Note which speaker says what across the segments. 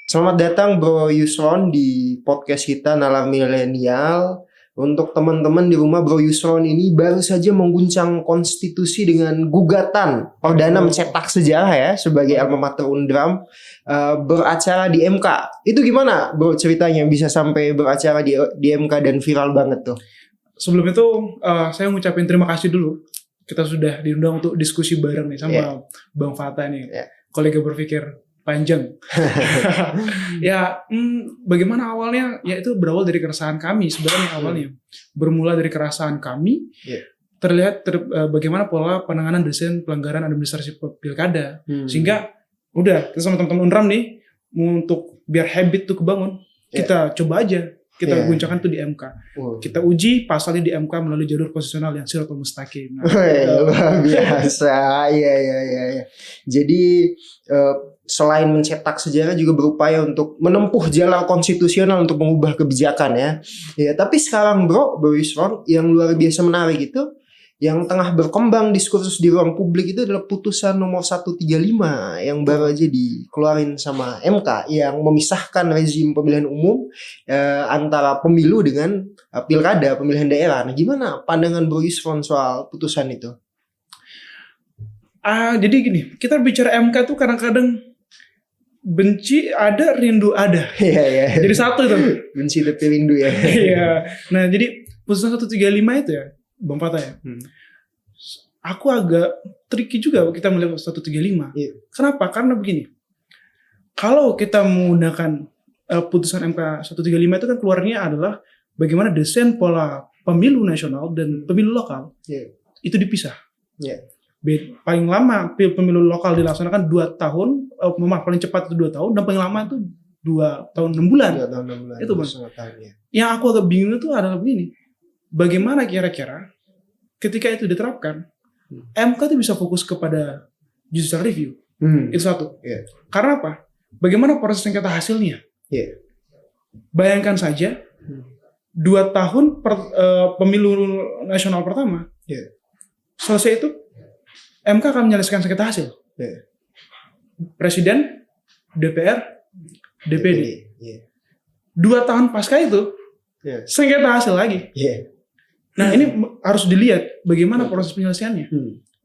Speaker 1: Selamat datang Bro Yusron di podcast kita Nalar Milenial. Untuk teman-teman di rumah, Bro Yusron ini baru saja mengguncang konstitusi dengan gugatan perdana mencetak sejarah ya sebagai alma mater Undram, beracara di MK. Itu gimana Bro ceritanya bisa sampai beracara di MK dan viral banget tuh?
Speaker 2: Sebelum itu saya ngucapin terima kasih dulu. Kita sudah diundang untuk diskusi bareng nih sama Bang Fata nih, kolega berpikir panjang. Bagaimana awalnya? Ya itu berawal dari keresahan kami sebenarnya awalnya. Bermula dari keresahan kami, terlihat bagaimana pola penanganan desain pelanggaran administrasi pilkada. Sehingga udah kita sama teman-teman Unram nih, untuk biar habit tuh kebangun, kita coba aja. Kita guncangkan tuh di MK. Kita uji pasalnya di MK melalui jalur konstitusional yang siratul mustaqim.
Speaker 1: Luar biasa. Iya. Jadi selain mencetak sejarah juga berupaya untuk menempuh jalan konstitusional untuk mengubah kebijakan ya. Ya, tapi sekarang Bro Yusron yang luar biasa menarik itu yang tengah berkembang diskursus di ruang publik itu adalah putusan nomor 135 yang baru aja dikeluarin sama MK yang memisahkan rezim pemilihan umum antara pemilu dengan pilkada, pemilihan daerah. Nah, gimana pandangan Bro Yusron soal putusan itu?
Speaker 2: Jadi gini, kita bicara MK tuh kadang-kadang benci ada, rindu ada.
Speaker 1: Iya.
Speaker 2: Jadi satu itu.
Speaker 1: Benci tapi rindu ya.
Speaker 2: Iya. Nah, jadi putusan 135 itu ya, Bang Fata ya. Aku agak tricky juga kita melihat 135. Kenapa? Karena begini. Kalau kita menggunakan putusan MK 135 itu kan keluarnya adalah bagaimana desain pola pemilu nasional dan pemilu lokal itu dipisah. Paling lama pemilu lokal dilaksanakan 2 tahun, paling cepat itu 2 tahun, dan paling lama itu 2 tahun 6 bulan.
Speaker 1: 2 tahun 6 bulan.
Speaker 2: Itu Bang. Yang aku agak bingung itu adalah begini. Bagaimana kira-kira ketika itu diterapkan, MK itu bisa fokus kepada judicial review. Itu satu. Karena apa? Bagaimana proses sengketa hasilnya? Bayangkan saja 2 tahun pemilu nasional pertama. Selesai itu MK akan menyelesaikan sengketa hasil. Presiden, DPR, DPD. 2 tahun pasca itu sengketa hasil lagi. Nah, ini harus dilihat bagaimana proses penyelesaiannya.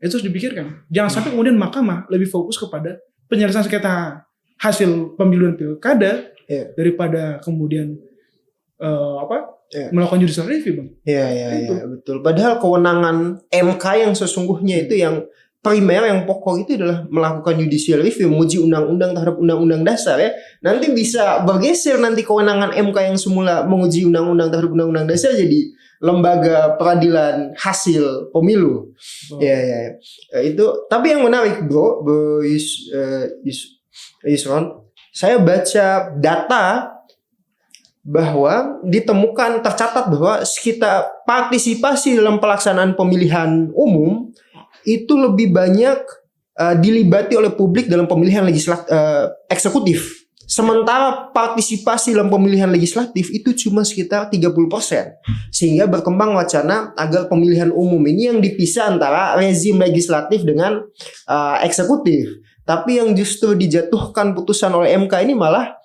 Speaker 2: Itu harus dipikirkan. Jangan sampai kemudian mahkamah lebih fokus kepada penyelesaian sengketa hasil pemilu dan pilkada daripada kemudian melakukan judicial review, Bang.
Speaker 1: Iya, betul. Padahal kewenangan MK yang sesungguhnya itu yang primer, yang pokok itu adalah melakukan judicial review, menguji undang-undang terhadap undang-undang dasar ya. Nanti bisa bergeser nanti kewenangan MK yang semula menguji undang-undang terhadap undang-undang dasar jadi lembaga peradilan hasil pemilu. Ya. Itu tapi yang menarik Bro Yusron, saya baca data bahwa ditemukan tercatat bahwa sekitar partisipasi dalam pelaksanaan pemilihan umum itu lebih banyak dilibati oleh publik dalam pemilihan eksekutif. Sementara partisipasi dalam pemilihan legislatif itu cuma sekitar 30%. Sehingga berkembang wacana agar pemilihan umum ini yang dipisah antara rezim legislatif dengan eksekutif. Tapi yang justru dijatuhkan putusan oleh MK ini malah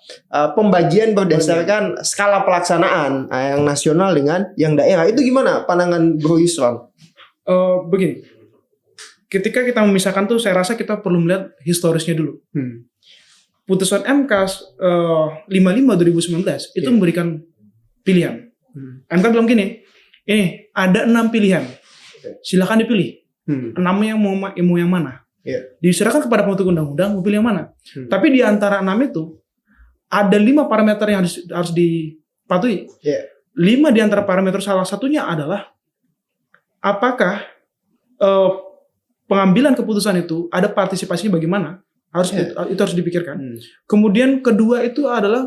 Speaker 1: pembagian berdasarkan skala pelaksanaan yang nasional dengan yang daerah. Itu gimana pandangan Bro Yusron?
Speaker 2: Begini. Ketika kita memisahkan tuh saya rasa kita perlu melihat historisnya dulu. Putusan MK 55 2019 itu memberikan pilihan. MK bilang gini, ini ada 6 pilihan. Silakan dipilih. 6-nya mau yang mana? Diserahkan kepada pembentuk undang-undang mau pilih yang mana. Tapi di antara 6 itu ada 5 parameter yang harus dipatuhi. 5 di antara parameter salah satunya adalah apakah pengambilan keputusan itu ada partisipasinya bagaimana? Itu harus dipikirkan. Kemudian kedua itu adalah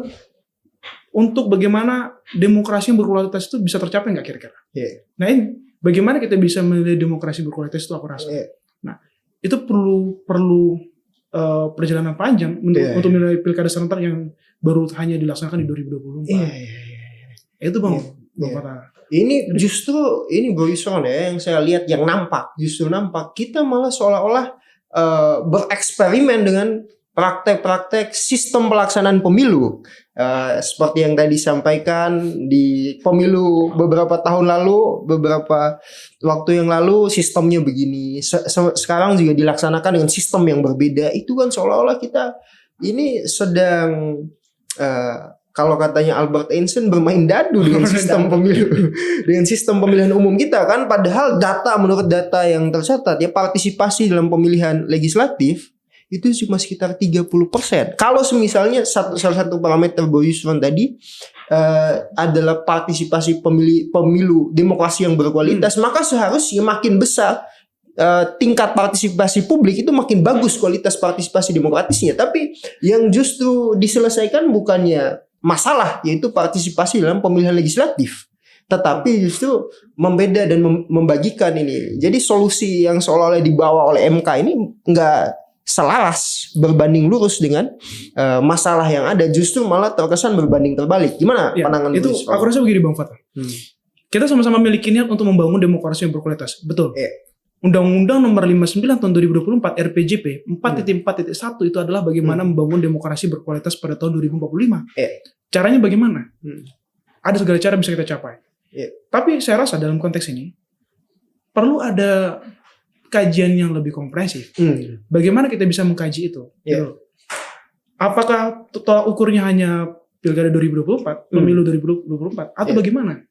Speaker 2: untuk bagaimana demokrasi yang berkualitas itu bisa tercapai nggak kira-kira? Nah, ini bagaimana kita bisa menilai demokrasi berkualitas itu aku rasa. Nah, itu perlu perjalanan panjang untuk menilai pilkada serentak yang baru hanya dilaksanakan di 2024. Itu Bang Fata.
Speaker 1: Ini justru Bro Yusron ya yang saya lihat yang nampak kita malah seolah-olah bereksperimen dengan praktek-praktek sistem pelaksanaan pemilu. Seperti yang tadi disampaikan di pemilu beberapa tahun lalu, beberapa waktu yang lalu sistemnya begini. Sekarang juga dilaksanakan dengan sistem yang berbeda. Itu kan seolah-olah kita ini sedang kalau katanya Albert Einstein bermain dadu dengan sistem pemilu, dengan sistem pemilihan umum kita kan. Padahal menurut data yang tercatat ya, partisipasi dalam pemilihan legislatif itu cuma sekitar 30%. Kalau misalnya salah satu parameter Boy Yusron tadi adalah partisipasi pemilu demokrasi yang berkualitas, maka seharusnya makin besar tingkat partisipasi publik itu makin bagus kualitas partisipasi demokratisnya. Tapi yang justru diselesaikan bukannya masalah, yaitu partisipasi dalam pemilihan legislatif, tetapi justru membeda dan membagikan ini. Jadi solusi yang seolah-olah dibawa oleh MK ini nggak selaras berbanding lurus dengan masalah yang ada, justru malah terkesan berbanding terbalik. Gimana pandangan
Speaker 2: itu? Aku rasa begini Bang Fatah. Kita sama-sama memiliki niat untuk membangun demokrasi yang berkualitas, betul. Undang-Undang Nomor 59 Tahun 2024 RPJP 4.4.1 itu adalah bagaimana membangun demokrasi berkualitas pada tahun 2045. Caranya bagaimana? Ada segala cara bisa kita capai. Tapi saya rasa dalam konteks ini perlu ada kajian yang lebih komprehensif. Bagaimana kita bisa mengkaji itu? Gitu. Apakah tolak ukurnya hanya Pilkada 2024, pemilu 2024 atau bagaimana?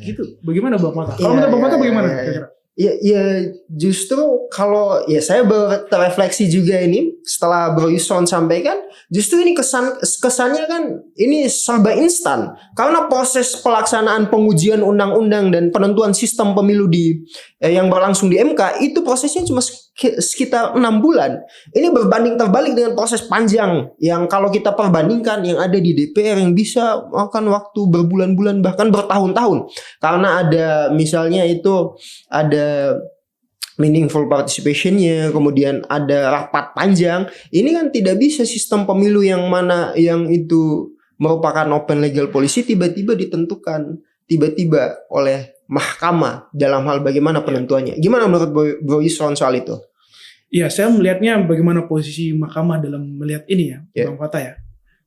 Speaker 2: Gitu. Bagaimana Bang Fatah? Kalau menurut Bang Fatah bagaimana kira-kira?
Speaker 1: Ya justru kalau ya saya berrefleksi juga ini setelah Bro Yusron sampaikan, justru ini kesannya kan ini serba instan karena proses pelaksanaan pengujian undang-undang dan penentuan sistem pemilu yang berlangsung di MK itu prosesnya cuma sekitar 6 bulan. Ini berbanding terbalik dengan proses panjang yang kalau kita perbandingkan yang ada di DPR yang bisa makan waktu berbulan-bulan bahkan bertahun-tahun, karena ada misalnya itu ada meaningful participation-nya, kemudian ada rapat panjang. Ini kan tidak bisa sistem pemilu yang mana yang itu merupakan open legal policy tiba-tiba ditentukan tiba-tiba oleh mahkamah dalam hal bagaimana penentuannya. Gimana menurut Bro Yusron soal itu?
Speaker 2: Iya, saya melihatnya bagaimana posisi mahkamah dalam melihat ini ya, Bang Fatah ya.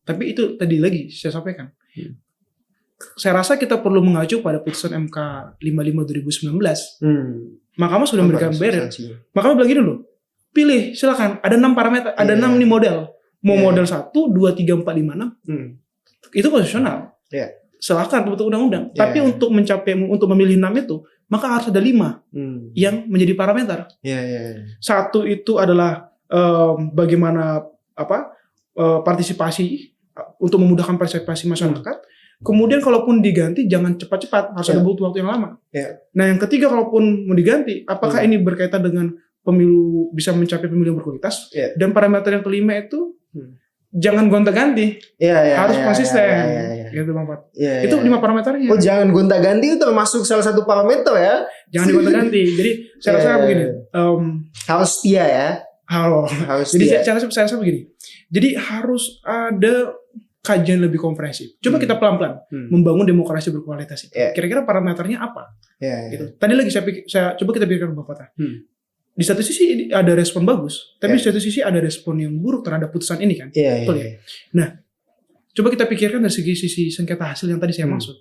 Speaker 2: Tapi itu tadi lagi saya sampaikan. Saya rasa kita perlu mengacu pada putusan MK 55 2019. Mahkamah sudah memberikan barrier. Mahkamah bilang gini loh, pilih silakan. Ada 6 parameter, ada 6 nih model. Mau model 1, 2, 3, 4, 5, 6. Itu konstitusional. Silakan bentuk undang-undang. Tapi untuk memilih 6 itu, maka harus ada 5 yang menjadi parameter. Satu itu adalah bagaimana partisipasi untuk memudahkan partisipasi masyarakat. Kemudian kalaupun diganti jangan cepat-cepat, harus ada butuh waktu yang lama. Nah yang ketiga kalaupun mau diganti, apakah ini berkaitan dengan pemilu bisa mencapai pemilu yang berkualitas? Dan parameter yang kelima itu jangan gonta-ganti, harus konsisten. Gitu Bang Pat. Itu 5 parameternya.
Speaker 1: Oh jangan gonta-ganti itu termasuk salah satu parameter ya?
Speaker 2: Jangan digonta-ganti. Jadi saya rasa begini.
Speaker 1: Harus setia ya.
Speaker 2: Harus. Jadi saya rasa begini. Jadi harus ada kajian lebih komprehensif. Coba kita pelan-pelan membangun demokrasi berkualitas itu. Kira-kira parameternya apa? Gitu. Tadi lagi saya coba kita pikirkan Bang Fatah. Di satu sisi ada respon bagus, tapi di satu sisi ada respon yang buruk terhadap putusan ini kan. Betul ya. Nah, coba kita pikirkan dari sisi sengketa hasil yang tadi saya maksud.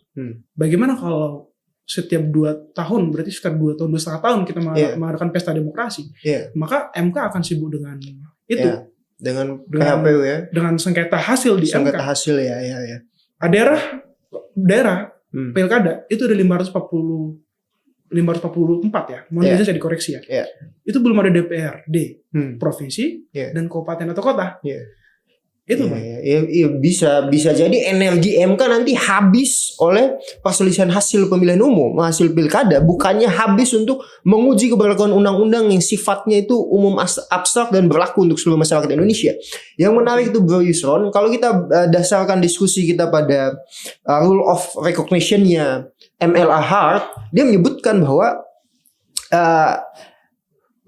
Speaker 2: Bagaimana kalau setiap 2 tahun, berarti sekitar 2 tahun, 2,5 tahun kita mengadakan pesta demokrasi, maka MK akan sibuk dengan itu.
Speaker 1: Dengan PHPU ya,
Speaker 2: dengan sengketa hasil di MK.
Speaker 1: Sengketa hasil ya.
Speaker 2: Daerah pilkada itu ada 544 ya. Mohon saja dikoreksi ya. Itu belum ada DPRD provinsi dan kabupaten atau kota. Itu
Speaker 1: bisa jadi energi MK nanti habis oleh perselisihan hasil pemilihan umum, hasil pilkada, bukannya habis untuk menguji keberlakuan undang-undang yang sifatnya itu umum, abstrak dan berlaku untuk seluruh masyarakat Indonesia. Yang menarik itu Bro Yusron, kalau kita dasarkan diskusi kita pada rule of recognition-nya MLA Hart, dia menyebutkan bahwa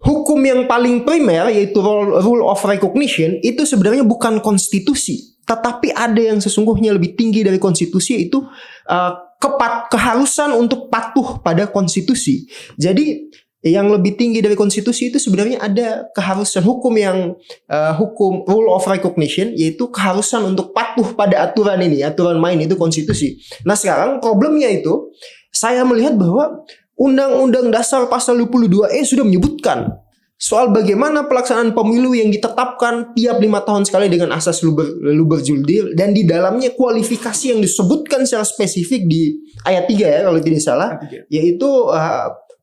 Speaker 1: hukum yang paling primer yaitu rule of recognition itu sebenarnya bukan konstitusi, tetapi ada yang sesungguhnya lebih tinggi dari konstitusi, yaitu keharusan untuk patuh pada konstitusi. Jadi yang lebih tinggi dari konstitusi itu sebenarnya ada keharusan hukum yang hukum rule of recognition, yaitu keharusan untuk patuh pada aturan ini, aturan main itu konstitusi. Nah sekarang problemnya itu saya melihat bahwa Undang-Undang Dasar pasal 22E sudah menyebutkan soal bagaimana pelaksanaan pemilu yang ditetapkan tiap 5 tahun sekali dengan asas luber juldir, dan di dalamnya kualifikasi yang disebutkan secara spesifik di ayat 3 ya kalau tidak salah, yaitu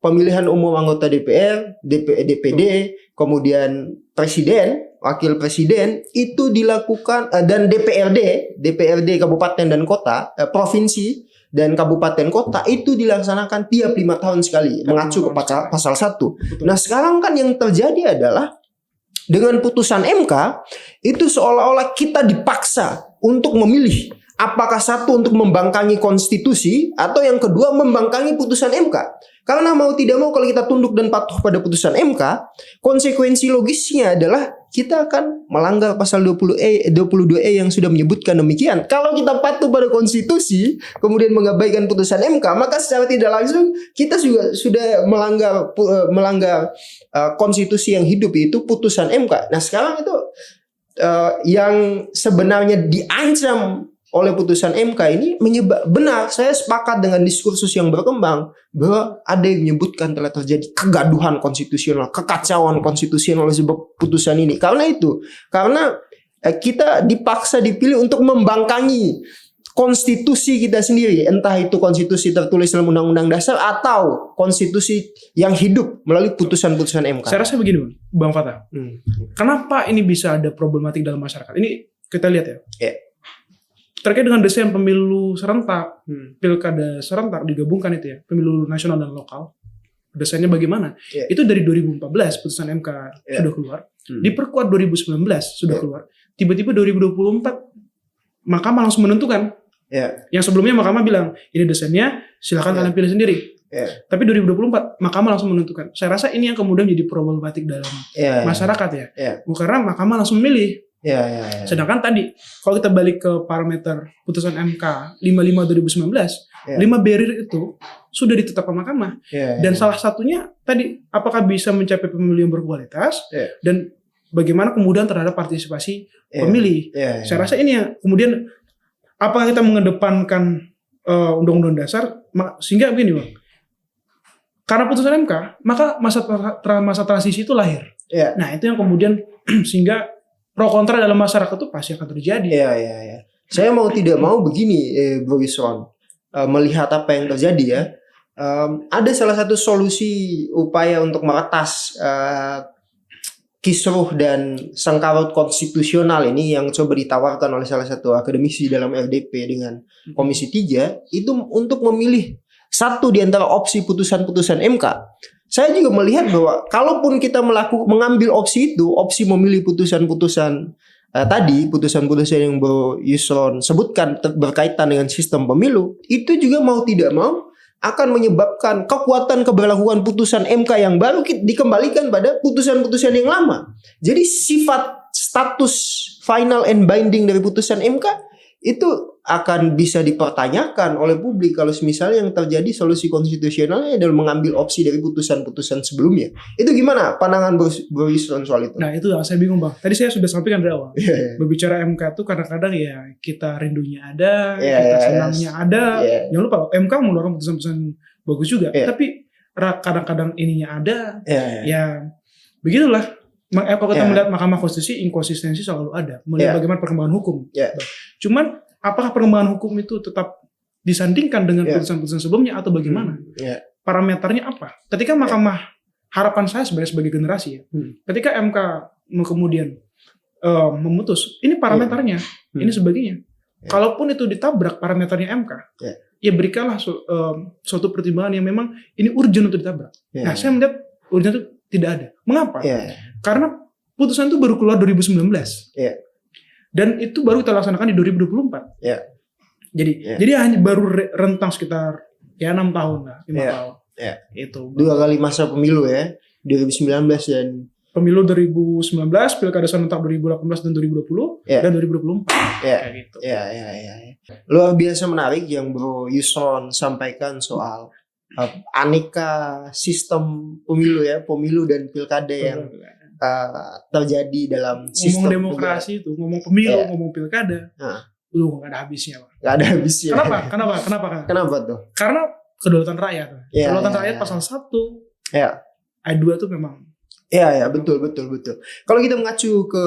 Speaker 1: pemilihan umum anggota DPR, DPD, kemudian presiden, wakil presiden itu dilakukan dan DPRD kabupaten dan kota, provinsi dan kabupaten kota itu dilaksanakan tiap 5 tahun sekali, mengacu ke pasal 1. Nah, sekarang kan yang terjadi adalah dengan putusan MK itu seolah-olah kita dipaksa untuk memilih apakah satu untuk membangkangi konstitusi atau yang kedua membangkangi putusan MK. Karena mau tidak mau kalau kita tunduk dan patuh pada putusan MK, konsekuensi logisnya adalah kita akan melanggar pasal 22E yang sudah menyebutkan demikian. Kalau kita patuh pada konstitusi kemudian mengabaikan putusan MK, maka secara tidak langsung kita juga sudah melanggar konstitusi yang hidup, yaitu putusan MK. Nah, sekarang itu yang sebenarnya diancam oleh putusan MK ini benar, saya sepakat dengan diskursus yang berkembang bahwa ada yang menyebutkan telah terjadi kegaduhan konstitusional, kekacauan konstitusional oleh sebab putusan ini. Karena kita dipaksa dipilih untuk membangkangi konstitusi kita sendiri, entah itu konstitusi tertulis dalam Undang-Undang Dasar atau konstitusi yang hidup melalui putusan-putusan MK.
Speaker 2: Saya rasa begini, Bang Fatah. Kenapa ini bisa ada problematik dalam masyarakat? Ini kita lihat ya. Terkait dengan desain pemilu serentak, pilkada serentak digabungkan itu ya, pemilu nasional dan lokal. Desainnya bagaimana? Itu dari 2014 putusan MK sudah keluar, diperkuat 2019 sudah keluar. Tiba-tiba 2024 Mahkamah langsung menentukan. Yang sebelumnya Mahkamah bilang, ini desainnya silakan kalian pilih sendiri. Tapi 2024 Mahkamah langsung menentukan. Saya rasa ini yang kemudian jadi problematik dalam masyarakat ya. Karena Mahkamah langsung memilih. Sedangkan tadi kalau kita balik ke parameter putusan MK 55 2019, 5 barrier itu sudah ditetapkan Mahkamah. Dan salah satunya tadi apakah bisa mencapai pemilu yang berkualitas dan bagaimana kemudian terhadap partisipasi pemilih. Saya rasa ini yang kemudian apakah kita mengedepankan Undang-Undang Dasar sehingga begini Bang. Karena putusan MK, maka masa transisi itu lahir. Nah, itu yang kemudian sehingga pro kontra dalam masyarakat itu pasti akan terjadi.
Speaker 1: Saya mau tidak mau begini, Bro Yusron, melihat apa yang terjadi ya. Ada salah satu solusi upaya untuk meretas kisruh dan sengkarut konstitusional ini yang coba ditawarkan oleh salah satu akademisi dalam RDP dengan Komisi 3 itu untuk memilih satu di antara opsi putusan-putusan MK. Saya juga melihat bahwa kalaupun kita mengambil opsi itu, opsi memilih putusan-putusan tadi, putusan-putusan yang Bro Yusron sebutkan berkaitan dengan sistem pemilu, itu juga mau tidak mau akan menyebabkan kekuatan keberlakuan putusan MK yang baru dikembalikan pada putusan-putusan yang lama. Jadi sifat status final and binding dari putusan MK itu akan bisa dipertanyakan oleh publik kalau misalnya yang terjadi solusi konstitusionalnya adalah mengambil opsi dari putusan-putusan sebelumnya. Itu gimana pandangan Bro Yusron soal itu?
Speaker 2: Nah itu yang saya bingung Bang. Tadi saya sudah sampaikan dari awal. Berbicara MK itu kadang-kadang ya kita rindunya ada, kita senangnya ada. Jangan lupa MK mengeluarkan putusan-putusan bagus juga. Tapi kadang-kadang ininya ada. Ya begitulah. Kalau kita melihat Mahkamah Konstitusi, inkonsistensi selalu ada. Melihat bagaimana perkembangan hukum. Cuman apakah perkembangan hukum itu tetap disandingkan dengan putusan-putusan sebelumnya atau bagaimana? Parameternya apa? Ketika Mahkamah, harapan saya sebenarnya sebagai generasi ya, ketika MK kemudian memutus, ini parameternya, ini sebagainya. Kalaupun itu ditabrak parameternya MK, ya berikanlah suatu pertimbangan yang memang ini urgent untuk ditabrak. Nah saya melihat urgent itu tidak ada. Mengapa? Karena putusan itu baru keluar 2019. Dan itu baru kita laksanakan di 2024. Jadi hanya baru rentang sekitar 6 tahun lah, 5 tahun. Itu. 2
Speaker 1: kali masa pemilu ya, 2019 dan
Speaker 2: pemilu 2019, pilkada serentak 2018 dan 2020 dan 2024. Kayak gitu.
Speaker 1: Luar biasa menarik yang Bro Yusron sampaikan soal aneka sistem pemilu ya, pemilu dan pilkada yang terjadi dalam sistem
Speaker 2: ngomong demokrasi itu, ngomong pemilu,
Speaker 1: Iya.
Speaker 2: ngomong pilkada, lu nggak ada habisnya, Pak.
Speaker 1: nggak ada habisnya.
Speaker 2: Kenapa?
Speaker 1: tuh?
Speaker 2: Karena kedaulatan rakyat.
Speaker 1: Iya,
Speaker 2: Kedaulatan
Speaker 1: iya,
Speaker 2: rakyat
Speaker 1: iya.
Speaker 2: pasal 1
Speaker 1: Iya.
Speaker 2: ayat 2 tuh memang.
Speaker 1: Iya, betul. Kalau kita mengacu ke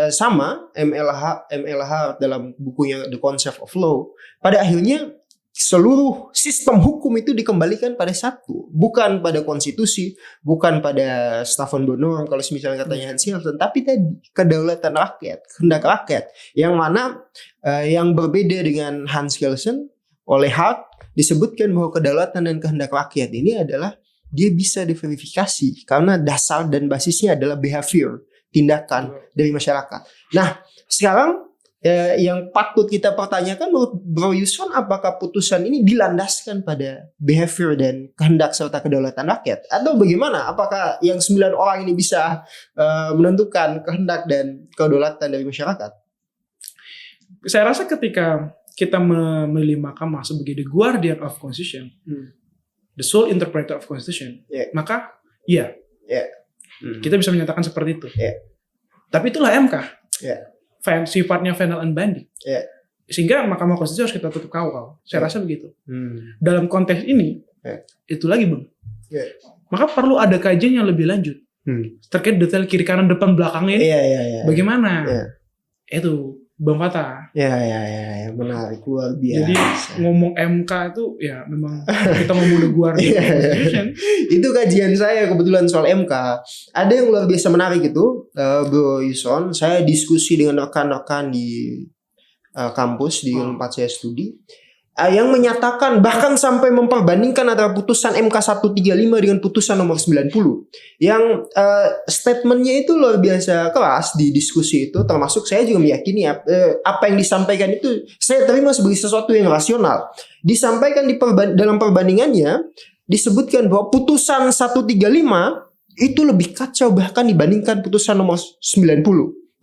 Speaker 1: sama MLH dalam bukunya The Concept of Law, pada akhirnya seluruh sistem hukum itu dikembalikan pada satu, bukan pada konstitusi, bukan pada Stephen Bonhomme kalau misalnya katanya Hans Kelsen, tapi tadi kedaulatan rakyat, kehendak rakyat, yang mana yang berbeda dengan Hans Kelsen oleh Hart disebutkan bahwa kedaulatan dan kehendak rakyat ini adalah dia bisa diverifikasi karena dasar dan basisnya adalah behavior, tindakan dari masyarakat. Nah, sekarang yang patut kita pertanyakan menurut Bro Yuson, apakah putusan ini dilandaskan pada behavior dan kehendak serta kedaulatan rakyat? Atau bagaimana? Apakah yang 9 orang ini bisa menentukan kehendak dan kedaulatan dari masyarakat?
Speaker 2: Saya rasa ketika kita memilih mahkamah sebagai the guardian of constitution, the sole interpreter of constitution, maka kita bisa menyatakan seperti itu. Tapi itulah MK. Sifatnya final and binding. Sehingga Mahkamah Konstitusi harus kita tutup kawal. Saya rasa begitu. Dalam konteks ini, itu lagi Bang. Maka perlu ada kajian yang lebih lanjut terkait detail kiri kanan depan belakangnya ini. Bagaimana? Itu Bang Fatah.
Speaker 1: Menarik, luar biasa.
Speaker 2: Jadi ngomong MK itu ya memang kita ngomong the guardian of constitution.
Speaker 1: Itu kajian saya kebetulan soal MK. Ada yang luar biasa menarik itu, Bro Yuson. Saya diskusi dengan rekan-rekan di kampus di tempat saya studi, yang menyatakan bahkan sampai memperbandingkan antara putusan MK 135 dengan putusan nomor 90. Yang statementnya itu luar biasa keras di diskusi itu, termasuk saya juga meyakini apa yang disampaikan itu saya terima sebagai sesuatu yang rasional. Disampaikan dalam perbandingannya disebutkan bahwa putusan 135 itu lebih kacau bahkan dibandingkan putusan nomor 90,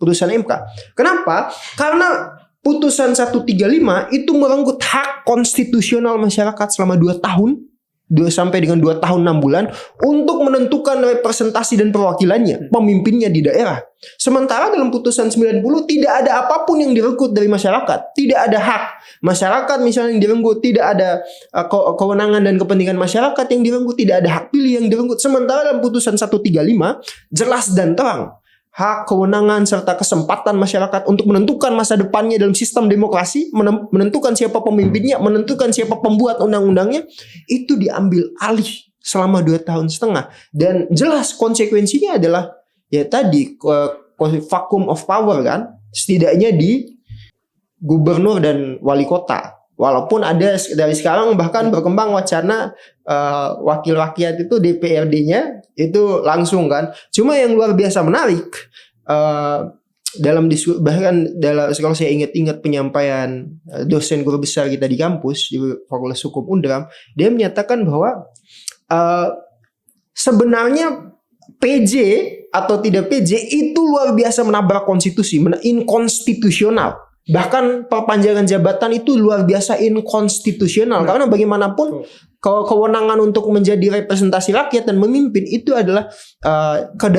Speaker 1: putusan MK. Kenapa? Karena putusan 135 itu merenggut hak konstitusional masyarakat selama 2 tahun, 2 sampai dengan 2 tahun 6 bulan untuk menentukan representasi dan perwakilannya, pemimpinnya di daerah. Sementara dalam putusan 90 tidak ada apapun yang direnggut dari masyarakat, tidak ada hak masyarakat misalnya yang direnggut, tidak ada kewenangan dan kepentingan masyarakat yang direnggut, tidak ada hak pilih yang direnggut. Sementara dalam putusan 135 jelas dan terang hak, kewenangan, serta kesempatan masyarakat untuk menentukan masa depannya dalam sistem demokrasi, menentukan siapa pemimpinnya, menentukan siapa pembuat undang-undangnya, itu diambil alih selama 2 tahun setengah. Dan jelas konsekuensinya adalah ya tadi vacuum of power kan, setidaknya di gubernur dan wali kota. Walaupun ada dari sekarang bahkan berkembang wacana wakil rakyat itu DPRD-nya itu langsung kan. Cuma yang luar biasa menarik dalam diskusi, bahkan kalau saya ingat penyampaian dosen guru besar kita di kampus di Fakultas Hukum Undram, dia menyatakan bahwa sebenarnya PJ atau tidak PJ itu luar biasa menabrak konstitusi, inkonstitusional. Bahkan perpanjangan jabatan itu luar biasa inkonstitusional. Karena bagaimanapun kewenangan untuk menjadi representasi rakyat dan memimpin itu adalah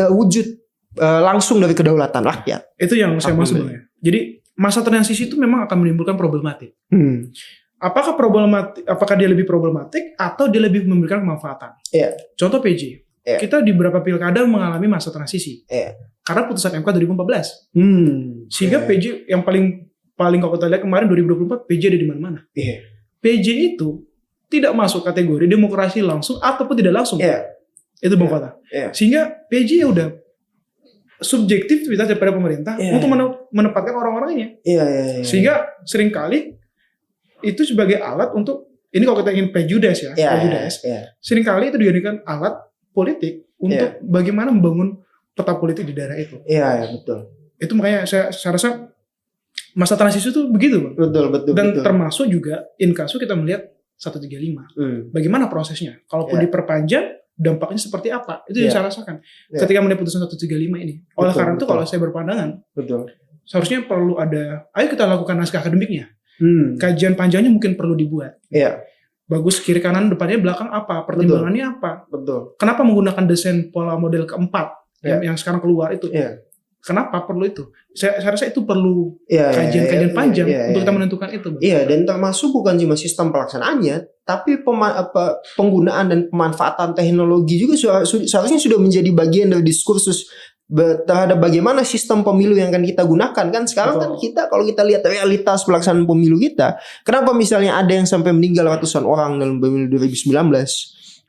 Speaker 1: wujud langsung dari kedaulatan rakyat.
Speaker 2: Itu yang saya maksud sebenarnya. Jadi masa transisi itu memang akan menimbulkan problematik. Apakah dia lebih problematik atau dia lebih memberikan kemanfaatan? Contoh PJ. Kita di beberapa pilkada mengalami masa transisi. Karena putusan MK 2014. Sehingga PJ yang paling kalau kita lihat kemarin 2024 PJ ada di mana-mana. PJ itu tidak masuk kategori demokrasi langsung ataupun tidak langsung. Itu Bang Fatah. Sehingga PJ udah subjektivitas daripada pemerintah untuk menempatkan orang-orangnya. Sehingga seringkali itu sebagai alat untuk, ini kalau kita ingin prejudice seringkali itu dijadikan alat politik untuk bagaimana membangun peta politik di daerah itu.
Speaker 1: Betul.
Speaker 2: Itu makanya saya rasa masa transisi itu begitu, Bang.
Speaker 1: Betul.
Speaker 2: Dan termasuk juga in kasus kita melihat 135. Bagaimana prosesnya? Kalaupun diperpanjang, dampaknya seperti apa? Itu yang saya rasakan ketika melihat putusan 135 ini. Oleh karena itu kalau saya berpandangan, seharusnya perlu ada, ayo kita lakukan naskah akademiknya. Kajian panjangnya mungkin perlu dibuat. bagus kiri kanan depannya belakang apa, pertimbangannya apa.
Speaker 1: Betul.
Speaker 2: Kenapa menggunakan desain pola model keempat yang sekarang keluar itu? Kenapa perlu itu? Saya rasa itu perlu kajian panjang untuk kita menentukan itu.
Speaker 1: Iya, dan termasuk bukan cuma sistem pelaksanaannya, tapi penggunaan dan pemanfaatan teknologi juga seharusnya sudah menjadi bagian dari diskursus terhadap bagaimana sistem pemilu yang akan kita gunakan. Kan sekarang kan kita, kalau kita lihat realitas pelaksanaan pemilu kita, kenapa misalnya ada yang sampai meninggal ratusan orang dalam pemilu 2019,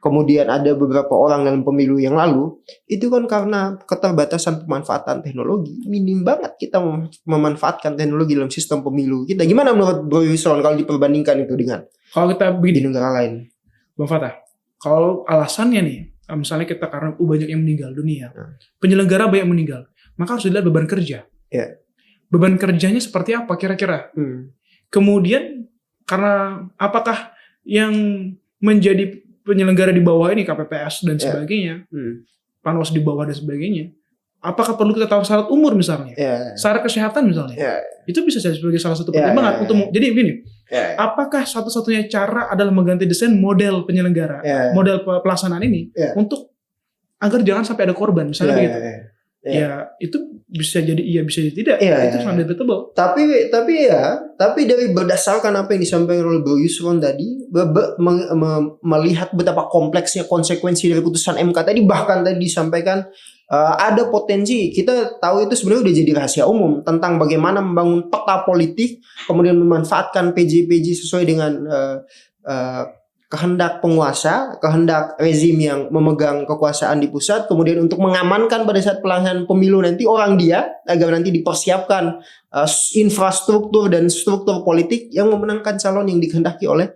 Speaker 1: kemudian ada beberapa orang dalam pemilu yang lalu, itu kan karena keterbatasan pemanfaatan teknologi. Minim banget kita memanfaatkan teknologi dalam sistem pemilu kita. Gimana menurut Bro Yusron kalau diperbandingkan itu dengan
Speaker 2: kalau kita
Speaker 1: di negara lain?
Speaker 2: Bang Fatah, kalau alasannya nih, misalnya kita karena banyak yang meninggal dunia, penyelenggara banyak meninggal, maka harus dilihat beban kerja. Beban kerjanya seperti apa kira-kira? Kemudian karena apakah yang menjadi penyelenggara di bawah ini KPPS dan sebagainya, Panwas di bawah dan sebagainya, apakah perlu kita tahu syarat umur misalnya, syarat kesehatan misalnya, itu bisa jadi sebagai salah satu pertimbangan untuk. Jadi begini, apakah satu-satunya cara adalah mengganti desain model penyelenggara, model pelaksanaan ini untuk agar jangan sampai ada korban misalnya begitu. Ya itu bisa jadi iya, bisa jadi tidak. Itu sangat debatable.
Speaker 1: Tapi dari berdasarkan apa yang disampaikan oleh Bro Yusron tadi, melihat betapa kompleksnya konsekuensi dari putusan MK tadi, bahkan tadi disampaikan ada potensi, kita tahu itu sebenarnya udah jadi rahasia umum tentang bagaimana membangun peta politik, kemudian memanfaatkan PJ sesuai dengan kehendak penguasa, kehendak rezim yang memegang kekuasaan di pusat, kemudian untuk mengamankan pada saat pelaksanaan pemilu nanti orang dia, agar nanti dipersiapkan infrastruktur dan struktur politik yang memenangkan calon yang dikehendaki oleh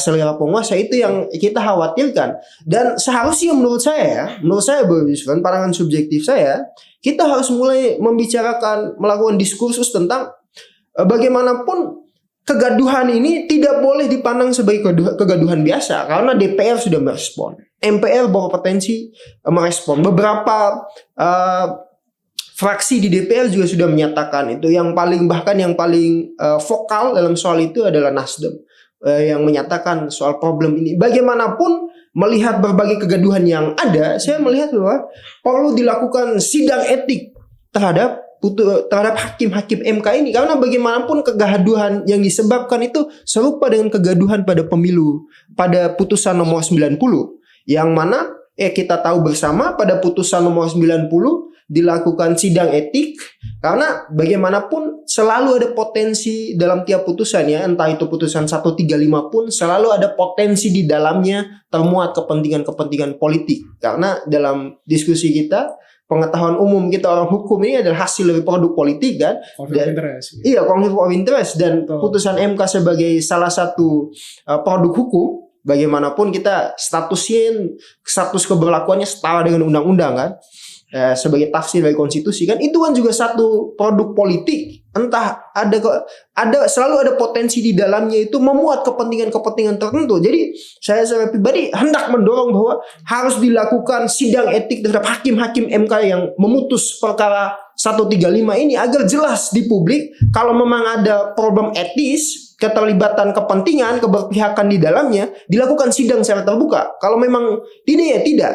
Speaker 1: selera penguasa. Itu yang kita khawatirkan. Dan seharusnya menurut saya Bro Yusron, pandangan subjektif saya, kita harus mulai membicarakan, melakukan diskursus tentang bagaimanapun kegaduhan ini tidak boleh dipandang sebagai kegaduhan biasa, karena DPR sudah merespon, MPR berpotensi merespon, beberapa fraksi di DPR juga sudah menyatakan itu. Yang paling vokal dalam soal itu adalah Nasdem, yang menyatakan soal problem ini. Bagaimanapun melihat berbagai kegaduhan yang ada, saya melihat bahwa perlu dilakukan sidang etik terhadap hakim-hakim MK ini, karena bagaimanapun kegaduhan yang disebabkan itu serupa dengan kegaduhan pada pemilu, pada putusan nomor 90, yang mana kita tahu bersama pada putusan nomor 90 dilakukan sidang etik, karena bagaimanapun selalu ada potensi dalam tiap putusan, ya, entah itu putusan 135 pun selalu ada potensi di dalamnya termuat kepentingan-kepentingan politik, karena dalam diskusi kita, pengetahuan umum kita orang hukum ini adalah hasil dari produk politik, kan?
Speaker 2: Konflik of interest.
Speaker 1: Iya, konflik of interest, dan putusan MK sebagai salah satu produk hukum, bagaimanapun kita status keberlakuannya setara dengan undang-undang, kan? Sebagai tafsir dari konstitusi, kan itu kan juga satu produk politik. Entah selalu ada potensi di dalamnya itu memuat kepentingan-kepentingan tertentu. Jadi saya pribadi hendak mendorong bahwa harus dilakukan sidang etik terhadap hakim-hakim MK yang memutus perkara 135 ini, agar jelas di publik kalau memang ada problem etis, keterlibatan kepentingan, keberpihakan di dalamnya, dilakukan sidang secara terbuka. Kalau memang tidak, ya tidak.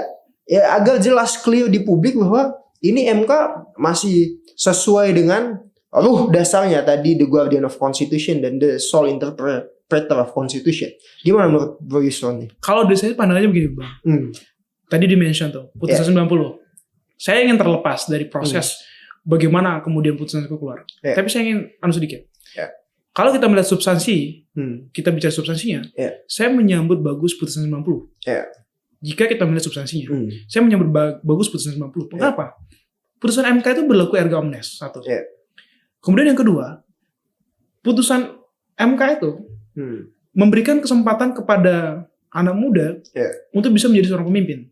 Speaker 1: Ya, agar jelas clear di publik bahwa ini MK masih sesuai dengan ruh dasarnya tadi, the guardian of constitution dan the sole interpreter of constitution. Gimana menurut Bro Yusron nih?
Speaker 2: Kalau dari saya pandangannya begini, Bang. Tadi di-mention tuh putusan 90. Saya ingin terlepas dari proses bagaimana kemudian putusan itu keluar. Tapi saya ingin sedikit. Kalau kita melihat substansi, kita bicara substansinya, saya menyambut bagus putusan 90. Jika kita melihat substansinya, saya menyambut bagus putusan 90. Mengapa? Putusan MK itu berlaku erga omnes, satu. Kemudian yang kedua, putusan MK itu memberikan kesempatan kepada anak muda untuk bisa menjadi seorang pemimpin.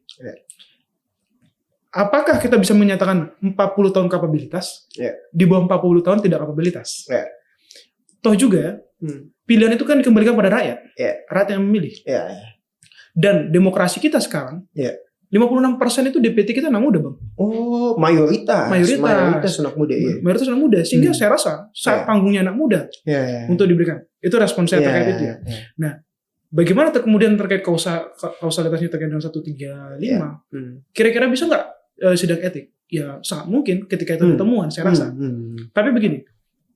Speaker 2: Apakah kita bisa menyatakan 40 tahun kapabilitas, di bawah 40 tahun tidak kapabilitas? Toh juga, pilihan itu kan dikembalikan pada rakyat. Rakyat yang memilih. Dan demokrasi kita sekarang, 56% itu DPT kita anak muda, Bang.
Speaker 1: Oh, mayoritas anak muda.
Speaker 2: Mayoritas anak muda, sehingga saya rasa saat panggungnya anak muda untuk diberikan. Itu respon saya terkait itu. Nah, bagaimana kemudian terkait kausalitasnya terkait dengan 135? Kira-kira bisa nggak sidang etik? Ya sangat mungkin ketika itu temuan, saya rasa. Tapi begini,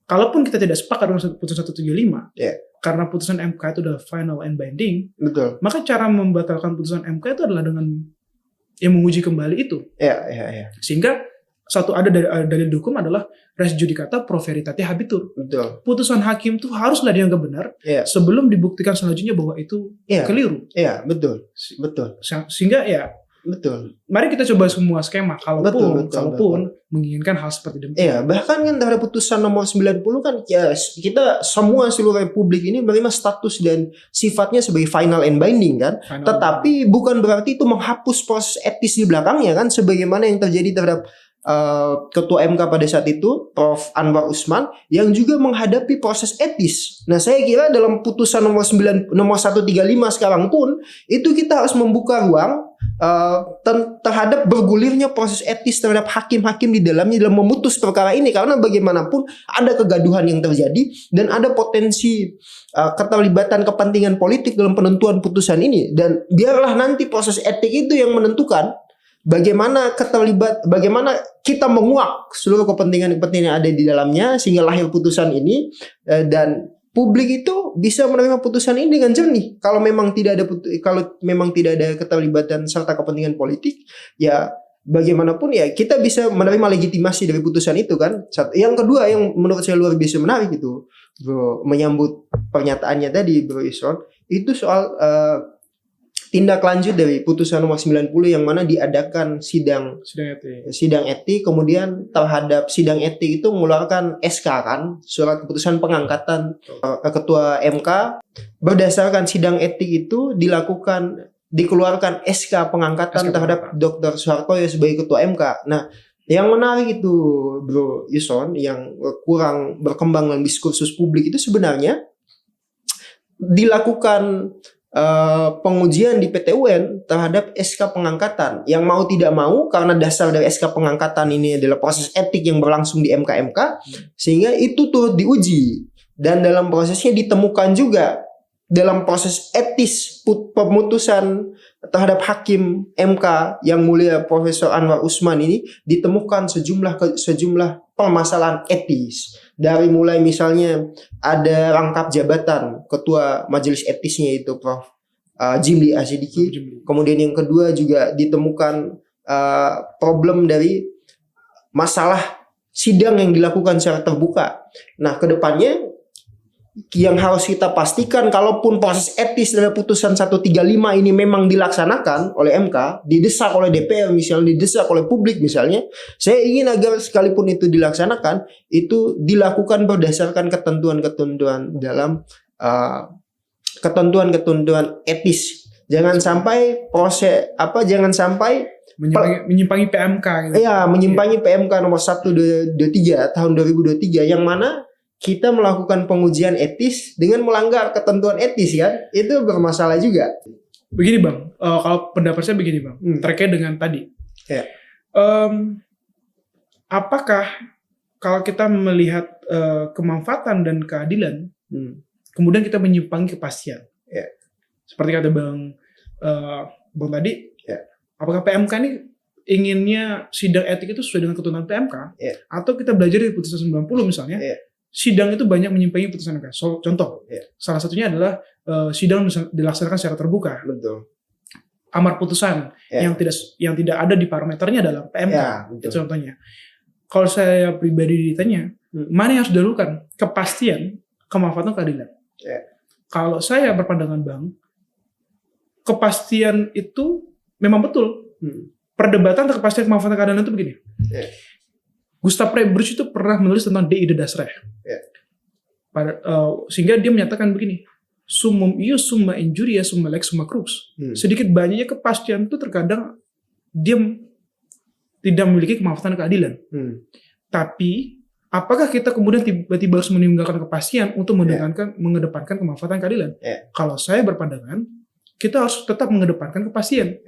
Speaker 2: kalaupun kita tidak sepakat dengan putusan 135, karena putusan MK itu adalah final and binding,
Speaker 1: betul.
Speaker 2: Maka cara membatalkan putusan MK itu adalah dengan yang menguji kembali itu. Sehingga satu ada dalil hukum adalah res judicata pro veritate habetur.
Speaker 1: Betul.
Speaker 2: Putusan hakim itu haruslah dianggap benar sebelum dibuktikan selanjutnya bahwa itu keliru.
Speaker 1: Betul.
Speaker 2: Sehingga betul. Mari kita coba semua skema kalaupun menginginkan hal seperti demikian.
Speaker 1: Bahkan kan terhadap putusan nomor 90 kan kita semua seluruh republik ini menerima status dan sifatnya sebagai final and binding kan. Tetapi bukan berarti itu menghapus proses etis di belakangnya kan, sebagaimana yang terjadi terhadap Ketua MK pada saat itu, Prof. Anwar Usman, yang juga menghadapi proses etis. Nah, saya kira dalam putusan nomor 135 sekarang pun itu kita harus membuka ruang terhadap bergulirnya proses etis terhadap hakim-hakim di dalamnya dalam memutus perkara ini, karena bagaimanapun ada kegaduhan yang terjadi dan ada potensi keterlibatan kepentingan politik dalam penentuan putusan ini, dan biarlah nanti proses etik itu yang menentukan bagaimana kita menguak seluruh kepentingan-kepentingan yang ada di dalamnya sehingga lahir putusan ini, dan publik itu bisa menerima putusan ini dengan jernih. Kalau memang tidak ada keterlibatan serta kepentingan politik, ya bagaimanapun ya kita bisa menerima legitimasi dari putusan itu kan. Yang kedua yang menurut saya luar biasa menarik itu, Bro, menyambut pernyataannya tadi Bro Isron, itu soal tindak lanjut dari putusan nomor 90 yang mana diadakan sidang etik, kemudian terhadap sidang etik itu mengeluarkan SK kan, surat keputusan pengangkatan Ketua MK. Berdasarkan sidang etik itu dikeluarkan SK pengangkatan terhadap Dr. Soehartoyo sebagai Ketua MK. Nah, yang menarik itu Bro Yuson, yang kurang berkembang dalam diskursus publik itu sebenarnya dilakukan pengujian di PT UN terhadap SK pengangkatan. Yang mau tidak mau, karena dasar dari SK pengangkatan ini adalah proses etik yang berlangsung di MK-MK, sehingga itu turut diuji. Dan dalam prosesnya ditemukan juga dalam proses etis pemutusan terhadap hakim MK yang mulia Profesor Anwar Usman ini ditemukan sejumlah permasalahan etis. Dari mulai misalnya ada rangkap jabatan ketua majelis etisnya itu Prof. Jimli Asyidiki. Kemudian yang kedua juga ditemukan problem dari masalah sidang yang dilakukan secara terbuka. Nah, kedepannya yang harus kita pastikan, kalaupun proses etis dari putusan 135 ini memang dilaksanakan oleh MK, didesak oleh DPR misalnya, didesak oleh publik misalnya, saya ingin agar sekalipun itu dilaksanakan, itu dilakukan berdasarkan ketentuan-ketentuan dalam ketentuan-ketentuan etis. Jangan sampai
Speaker 2: menyimpangi PMK gitu.
Speaker 1: Menyimpangi PMK nomor 123 tahun 2023 yang mana kita melakukan pengujian etis dengan melanggar ketentuan etis kan, itu bermasalah juga.
Speaker 2: Begini Bang, kalau pendapat saya begini Bang, terkait dengan tadi. Apakah kalau kita melihat kemanfaatan dan keadilan, kemudian kita menyimpangi kepastian? Seperti kata Bang tadi, apakah PMK ini inginnya sidang etik itu sesuai dengan ketentuan PMK, atau kita belajar dari putusan 90 misalnya? Sidang itu banyak menyimpangi putusan MK. Contoh, salah satunya adalah sidang dilaksanakan secara terbuka.
Speaker 1: Betul.
Speaker 2: Amar putusan yang tidak ada di parameternya dalam PMK. Itu contohnya. Kalau saya pribadi ditanya, mana yang harus didahulukan? Kepastian, kemanfaatan, keadilan. Kalau saya berpandangan Bang, kepastian itu memang betul. Perdebatan tentang kepastian, kemanfaatan, keadilan itu begini. Gustav Freiburg itu pernah menulis tentang De Ide das Recht. Sehingga dia menyatakan begini, summum ius summa injuria summa lex summa crux. Sedikit banyaknya kepastian itu terkadang dia tidak memiliki kemanfaatan keadilan. Tapi apakah kita kemudian tiba-tiba harus meninggalkan kepastian untuk mengedepankan kemanfaatan keadilan? Kalau saya berpandangan, kita harus tetap mengedepankan kepastian.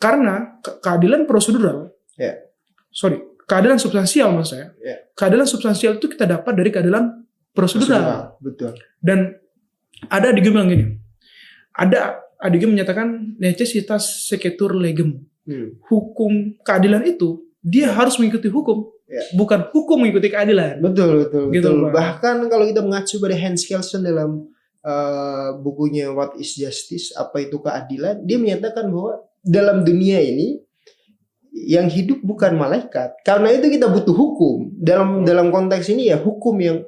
Speaker 2: Karena keadilan prosedural, keadilan substansial maksud saya. Keadilan substansial itu kita dapat dari keadilan prosedural.
Speaker 1: Betul.
Speaker 2: Dan ada di bilang gini, ada juga menyatakan necessitas sequitur legem. Hukum keadilan itu dia harus mengikuti hukum, bukan hukum mengikuti keadilan.
Speaker 1: Betul.
Speaker 2: Gitu,
Speaker 1: Bahkan kalau kita mengacu pada Hans Kelsen dalam bukunya What is Justice, apa itu keadilan, dia menyatakan bahwa dalam dunia ini yang hidup bukan malaikat. Karena itu kita butuh hukum. Dalam konteks ini ya hukum yang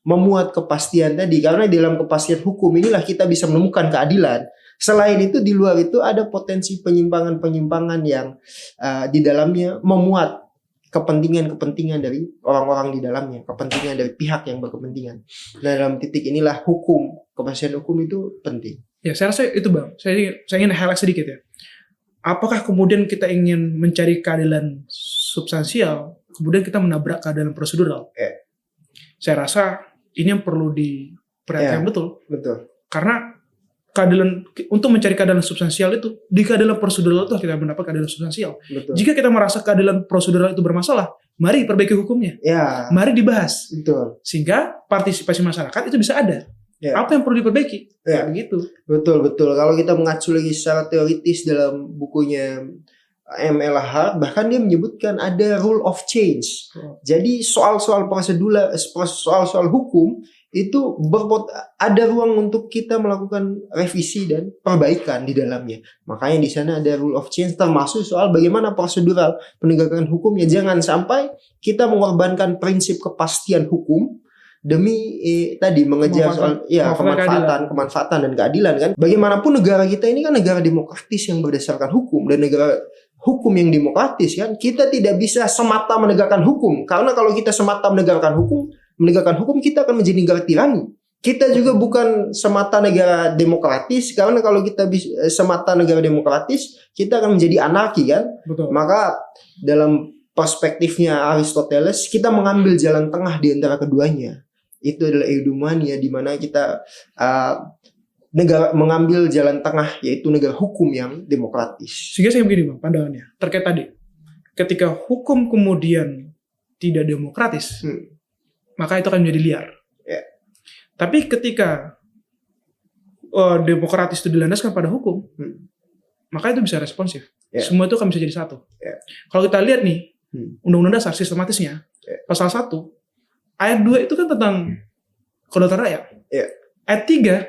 Speaker 1: memuat kepastian tadi. Karena dalam kepastian hukum inilah kita bisa menemukan keadilan. Selain itu di luar itu ada potensi penyimpangan-penyimpangan yang di dalamnya memuat kepentingan-kepentingan dari orang-orang di dalamnya, kepentingan dari pihak yang berkepentingan. Nah, dalam titik inilah hukum, kepastian hukum itu penting.
Speaker 2: Ya, saya rasa itu Bang. Saya ingin highlight sedikit ya. Apakah kemudian kita ingin mencari keadilan substansial, kemudian kita menabrak keadilan prosedural? Saya rasa ini yang perlu diperhatikan betul. Karena keadilan, untuk mencari keadilan substansial itu di keadilan prosedural itu kita mendapat keadilan substansial. Jika kita merasa keadilan prosedural itu bermasalah, mari perbaiki hukumnya. Mari dibahas. Sehingga partisipasi masyarakat itu bisa ada. Apa yang perlu diperbaiki? Begitu. Betul.
Speaker 1: Kalau kita mengacu lagi secara teoritis dalam bukunya MLH, bahkan dia menyebutkan ada rule of change. Jadi soal-soal prosedur, soal-soal hukum itu ada ruang untuk kita melakukan revisi dan perbaikan di dalamnya. Makanya di sana ada rule of change, termasuk soal bagaimana prosedural penegakan hukumnya. Jangan sampai kita mengorbankan prinsip kepastian hukum demi tadi mengejar soal kemanfaatan dan keadilan kan. Bagaimanapun negara kita ini kan negara demokratis yang berdasarkan hukum, dan negara hukum yang demokratis kan, kita tidak bisa semata menegakkan hukum. Karena kalau kita semata menegakkan hukum kita akan menjadi negara tirani. Kita juga bukan semata negara demokratis, karena kalau kita semata negara demokratis, kita akan menjadi anarki kan. Maka dalam perspektifnya Aristoteles, kita mengambil jalan tengah di antara keduanya. Itu adalah eudaimonia, di mana kita negara mengambil jalan tengah, yaitu negara hukum yang demokratis.
Speaker 2: Sehingga saya begini Bang, pandangannya terkait tadi, ketika hukum kemudian tidak demokratis, maka itu akan menjadi liar. Tapi ketika demokratis itu dilandaskan pada hukum, maka itu bisa responsif. Semua itu akan bisa jadi satu. Kalau kita lihat nih, Undang-Undang Dasar sistematisnya, pasal 1, ayat 2 itu kan tentang kedaulatan rakyat. Ayat 3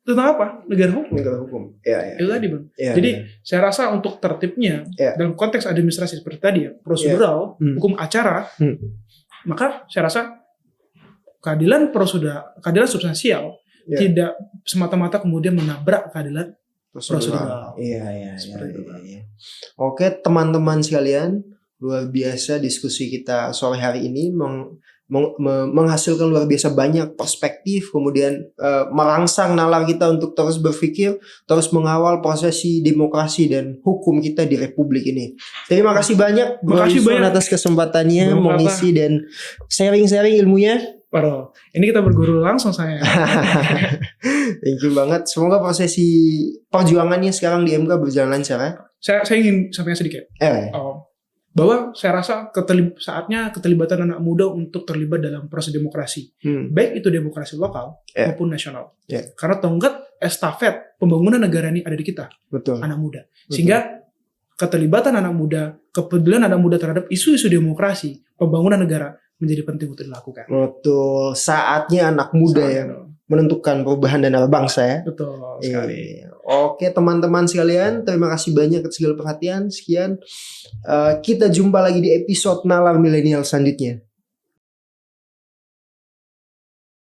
Speaker 2: tentang apa? Negara hukum. Itu tadi Bang. Jadi saya rasa untuk tertibnya dalam konteks administrasi seperti tadi ya, prosedural, hukum acara, maka saya rasa keadilan substansial tidak semata-mata kemudian menabrak keadilan prosedural.
Speaker 1: Oke, teman-teman sekalian, luar biasa diskusi kita sore hari ini menghasilkan luar biasa banyak perspektif, kemudian merangsang nalar kita untuk terus berpikir, terus mengawal prosesi demokrasi dan hukum kita di Republik ini. Terima kasih banyak Bro Yuswan atas kesempatannya mengisi dan sharing-sharing ilmunya.
Speaker 2: Ini kita berguru langsung saya.
Speaker 1: Thank you banget. Semoga prosesi perjuangannya sekarang di MK berjalan lancar ya.
Speaker 2: Saya ingin sampaikan sedikit. Bahwa saya rasa saatnya keterlibatan anak muda untuk terlibat dalam proses demokrasi. Baik itu demokrasi lokal maupun nasional. Karena tonggak estafet pembangunan negara ini ada di kita. Anak muda. Sehingga keterlibatan anak muda, kepedulian anak muda terhadap isu-isu demokrasi, pembangunan negara menjadi penting untuk dilakukan.
Speaker 1: Betul. Saatnya anak muda yang menentukan perubahan dan bangsa ya.
Speaker 2: Betul sekali.
Speaker 1: Oke teman-teman sekalian, terima kasih banyak atas segala perhatian. Sekian. Kita jumpa lagi di episode Nalar Milenial selanjutnya.